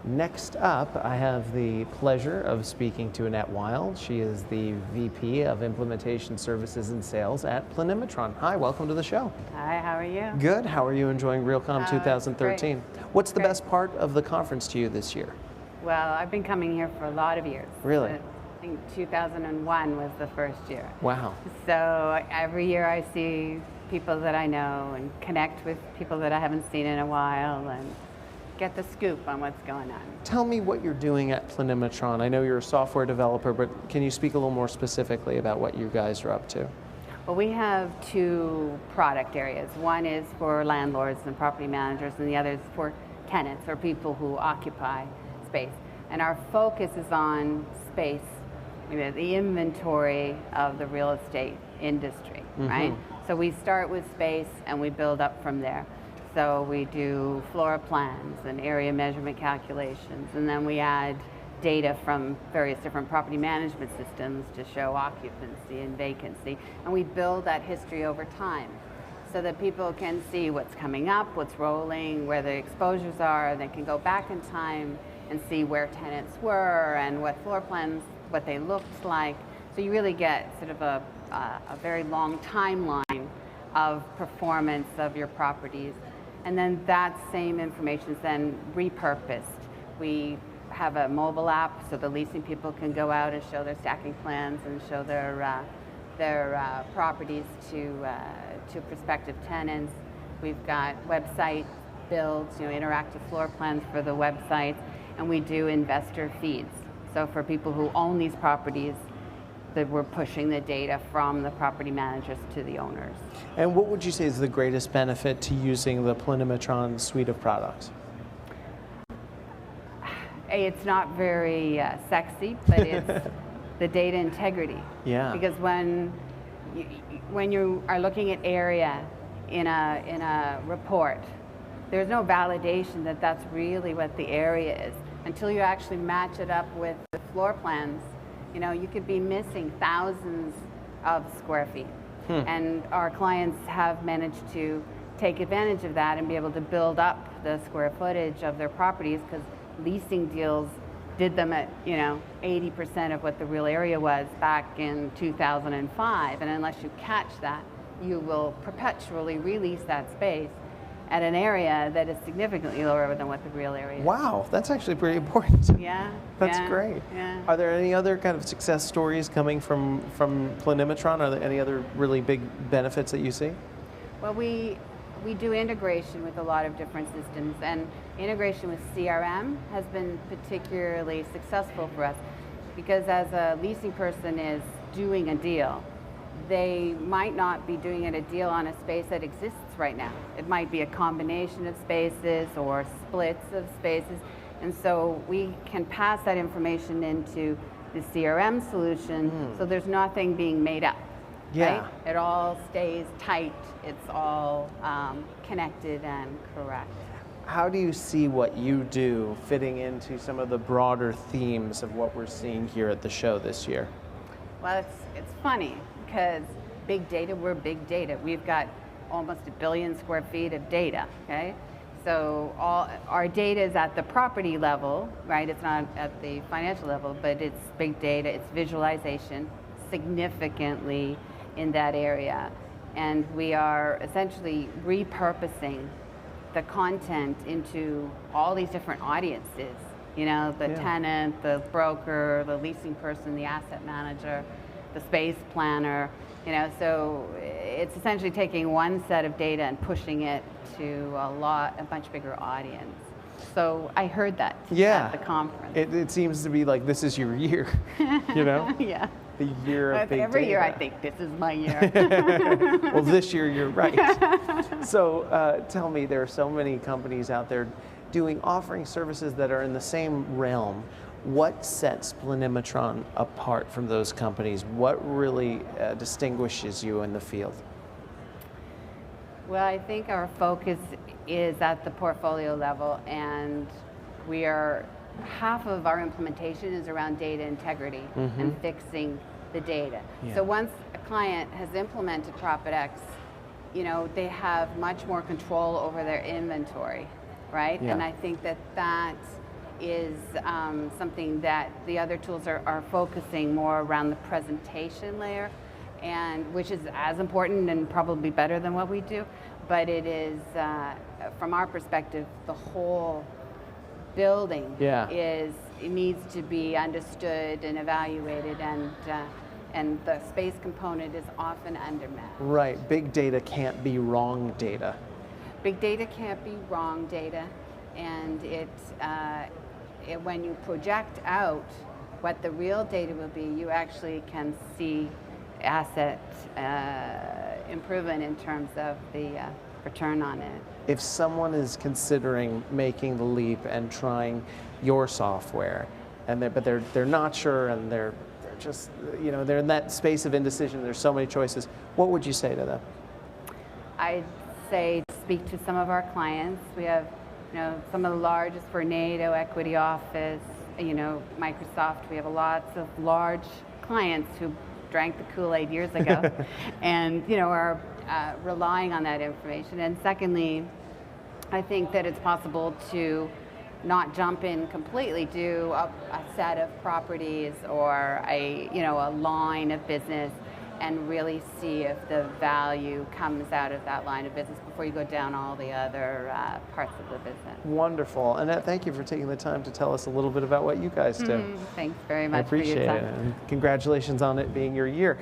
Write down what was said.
Next up, I have the pleasure of speaking to Annette Wilde. She is the VP of Implementation Services and Sales at Planimetron. Hi, welcome to the show. Hi, how are you? Good. How are you enjoying Realcomm 2013? What's the best part of the conference to you this year? Well, I've been coming here for a lot of years. Really? I think 2001 was the first year. Wow. So every year I see people that I know and connect with people that I haven't seen in a while and get the scoop on what's going on. Tell me what you're doing at Planimetron. I know you're a software developer, but can you speak a little more specifically about what you guys are up to? Well, we have two product areas. One is for landlords and property managers, and the other is for tenants or people who occupy space. And our focus is on space, the inventory of the real estate industry, right? So we start with space and we build up from there. So we do floor plans and area measurement calculations, and then we add data from various different property management systems to show occupancy and vacancy. And we build that history over time so that people can see what's coming up, what's rolling, where the exposures are. They can go back in time and see where tenants were and what floor plans, what they looked like. So you really get sort of a very long timeline of performance of your properties. And then that same information is then repurposed. We have a mobile app so the leasing people can go out and show their stacking plans and show their properties to prospective tenants. We've got website builds, interactive floor plans for the websites, and we do investor feeds. So for people who own these properties, that we're pushing the data from the property managers to the owners. And what would you say is the greatest benefit to using the Planimetron suite of products? It's not very sexy, but it's the data integrity. Yeah. Because when you are looking at area in a report, there's no validation that that's really what the area is until you actually match it up with the floor plans. You could be missing thousands of square feet. And our clients have managed to take advantage of that and be able to build up the square footage of their properties, because leasing deals did them at 80% of what the real area was back in 2005. And unless you catch that, you will perpetually release that space at an area that is significantly lower than what the real area is. Wow, that's actually pretty important. Yeah. That's great. Yeah. Are there any other kind of success stories coming from Planimetron? Are there any other really big benefits that you see? Well, we do integration with a lot of different systems, and integration with CRM has been particularly successful for us, because as a leasing person is doing a deal, they might not be doing a deal on a space that exists right now. It might be a combination of spaces or splits of spaces. And so we can pass that information into the CRM solution, so there's nothing being made up. Yeah. Right? It all stays tight. It's all connected and correct. How do you see what you do fitting into some of the broader themes of what we're seeing here at the show this year? Well, it's funny, because big data, we're big data. We've got almost 1 billion square feet of data, okay? So all our data is at the property level, right? It's not at the financial level, but it's big data, it's visualization significantly in that area. And we are essentially repurposing the content into all these different audiences. The tenant, the broker, the leasing person, the asset manager, the space planner, so it's essentially taking one set of data and pushing it to a much bigger audience. So I heard that at the conference. It seems to be like this is your year, Yeah. The year of big Every data. year I think this is my year. Well, this year you're right. So tell me, there are so many companies out there offering services that are in the same realm. What sets Planimetron apart from those companies? What really distinguishes you in the field? Well, I think our focus is at the portfolio level, and half of our implementation is around data integrity and fixing the data. Yeah. So once a client has implemented PropX, they have much more control over their inventory, right? Yeah. And I think that is something that the other tools are focusing more around the presentation layer, and which is as important and probably better than what we do. But it is, from our perspective, the whole building it needs to be understood and evaluated, and the space component is often undermet. Right. Big data can't be wrong data. Big data can't be wrong data, and when you project out what the real data will be, you actually can see asset improvement in terms of the return on it. If someone is considering making the leap and trying your software, but they're not sure, and they're just, they're in that space of indecision, there's so many choices, what would you say to them? I'd say speak to some of our clients. We have some of the largest for NATO, Equity Office, Microsoft. We have lots of large clients who drank the Kool-Aid years ago and are relying on that information. And secondly, I think that it's possible to not jump in completely, do a set of properties or a line of business, and really see if the value comes out of that line of business before you go down all the other parts of the business. Wonderful. Annette, thank you for taking the time to tell us a little bit about what you guys do. Thanks very much I appreciate for your time. it. And congratulations on it being your year.